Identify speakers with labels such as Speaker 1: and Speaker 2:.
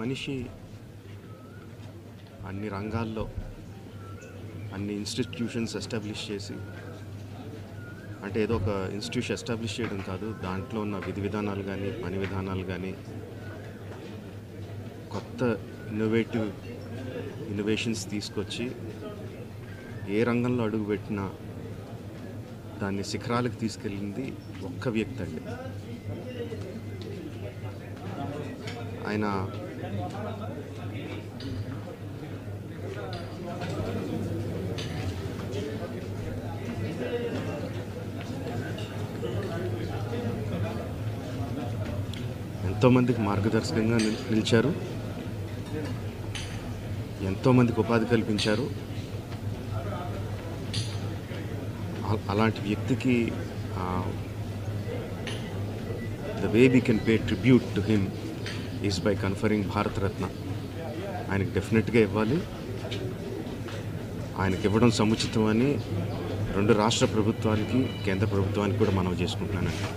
Speaker 1: మనిషి అన్ని రంగాల్లో అన్ని ఇన్స్టిట్యూషన్స్ ఎస్టాబ్లిష్ చేసి, అంటే ఏదో ఒక ఇన్స్టిట్యూషన్ ఎస్టాబ్లిష్ చేయడం కాదు, దాంట్లో ఉన్న విధి విధానాలు కానీ పని విధానాలు కానీ కొత్త ఇన్నోవేషన్స్ తీసుకొచ్చి ఏ రంగంలో అడుగుపెట్టినా దాన్ని శిఖరాలకు తీసుకెళ్ళింది ఒక్క వ్యక్తి అండి. ఆయన ఎంతోమందికి మార్గదర్శకంగా నిలిచారు, ఎంతోమందికి ఉపాధి కల్పించారు. అలాంటి వ్యక్తికి the way we can pay tribute to him is by conferring Bharat Ratna. ఆయనకి డెఫినెట్గా ఇవ్వాలి. ఆయనకి ఇవ్వడం సముచితం అని రెండు రాష్ట్ర ప్రభుత్వానికి కేంద్ర ప్రభుత్వానికి కూడా మనవి చేసుకుంటున్నానండి.